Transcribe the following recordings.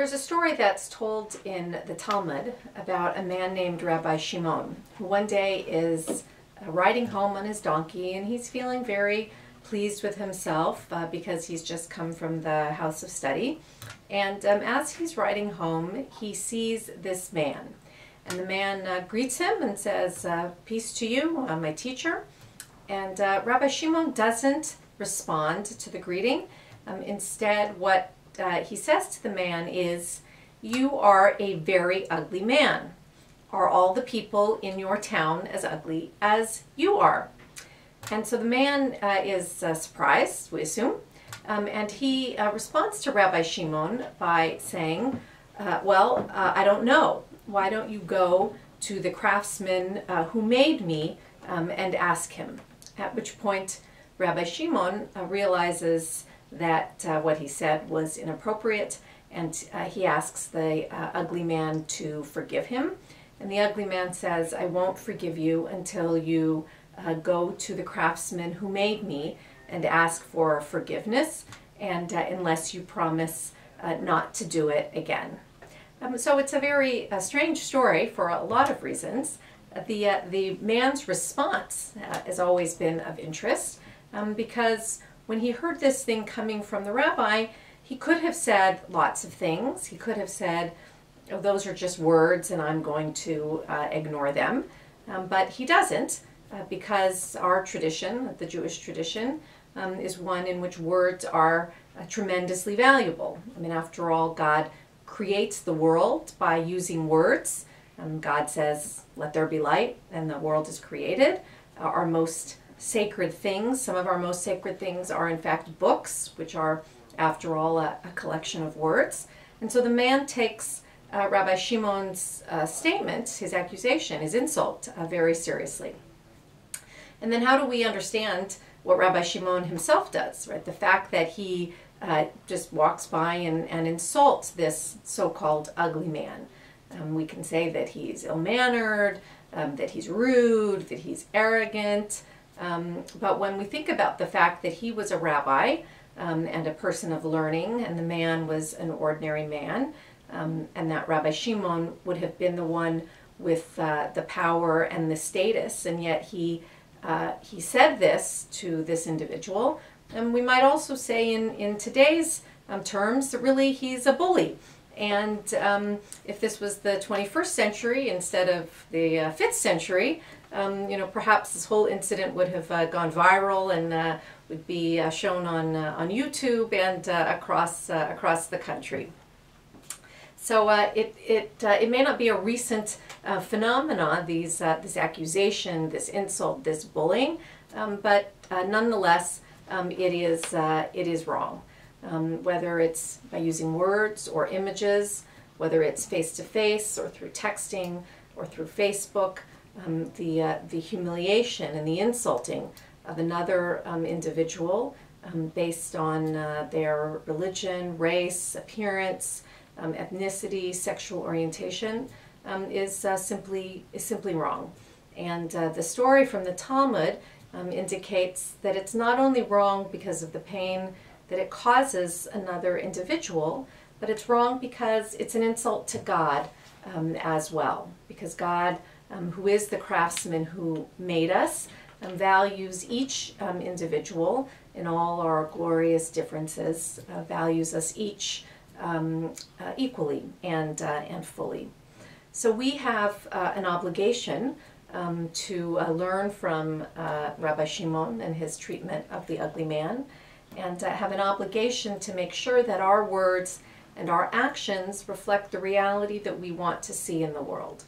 There's a story that's told in the Talmud about a man named Rabbi Shimon, who one day is riding home on his donkey, and he's feeling very pleased with himself because he's just come from the house of study. And as he's riding home, he sees this man. And the man greets him and says, "Peace to you, my teacher." And Rabbi Shimon doesn't respond to the greeting. Instead, what he says to the man is, "You are a very ugly man. Are all the people in your town as ugly as you are?" And so the man is surprised, we assume, and he responds to Rabbi Shimon by saying, I don't know. Why don't you go to the craftsman who made me and ask him?" At which point Rabbi Shimon realizes that what he said was inappropriate, and he asks the ugly man to forgive him. And the ugly man says, "I won't forgive you until you go to the craftsman who made me and ask for forgiveness, and unless you promise not to do it again." So it's a very strange story for a lot of reasons. The man's response has always been of interest because when he heard this thing coming from the rabbi, he could have said lots of things. He could have said, "Oh, those are just words and I'm going to ignore them." But he doesn't because our tradition, the Jewish tradition, is one in which words are tremendously valuable. I mean, after all, God creates the world by using words. God says, "Let there be light," and the world is created. Our most sacred things, some of our most sacred things are in fact books, which are, after all, a collection of words. And so the man takes Rabbi Shimon's statement, his accusation, his insult, very seriously. And then how do we understand what Rabbi Shimon himself does, right? The fact that he just walks by and insults this so-called ugly man. We can say that he's ill-mannered, that he's rude, that he's arrogant. But when we think about the fact that he was a rabbi and a person of learning, and the man was an ordinary man, and that Rabbi Shimon would have been the one with the power and the status, and yet he said this to this individual. And we might also say in today's terms that really he's a bully. And if this was the 21st century instead of the 5th century, perhaps this whole incident would have gone viral and would be shown on YouTube and across the country. So it may not be a recent phenomenon, this accusation, this insult, this bullying, but nonetheless, it is wrong. Whether it's by using words or images, whether it's face-to-face or through texting or through Facebook, the humiliation and the insulting of another individual based on their religion, race, appearance, ethnicity, sexual orientation is simply wrong. And the story from the Talmud indicates that it's not only wrong because of the pain that it causes another individual, but it's wrong because it's an insult to God as well. Because God, who is the craftsman who made us, values each individual in all our glorious differences, values us each equally and fully. So we have an obligation to learn from Rabbi Shimon and his treatment of the ugly man, and have an obligation to make sure that our words and our actions reflect the reality that we want to see in the world.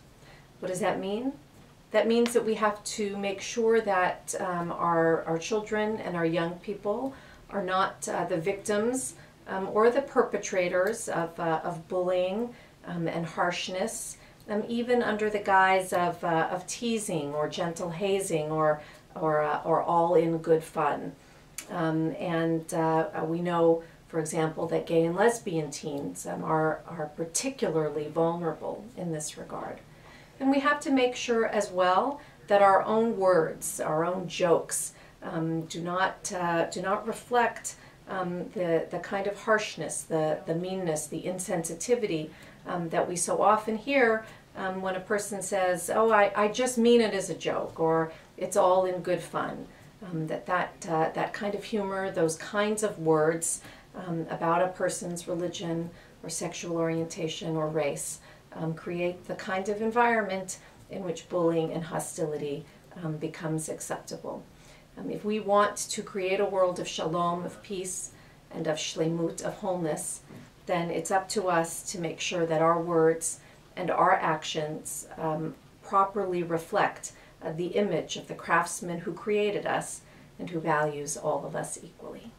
What does that mean? That means that we have to make sure that our children and our young people are not the victims or the perpetrators of bullying and harshness, even under the guise of teasing or gentle hazing or all in good fun. We know, for example, that gay and lesbian teens are particularly vulnerable in this regard. And we have to make sure as well that our own words, our own jokes, do not reflect the kind of harshness, the meanness, the insensitivity that we so often hear when a person says, oh, I just mean it as a joke, or it's all in good fun. That kind of humor, those kinds of words about a person's religion or sexual orientation or race create the kind of environment in which bullying and hostility becomes acceptable. If we want to create a world of shalom, of peace, and of shlemut, of wholeness, then it's up to us to make sure that our words and our actions properly reflect the image of the craftsman who created us and who values all of us equally.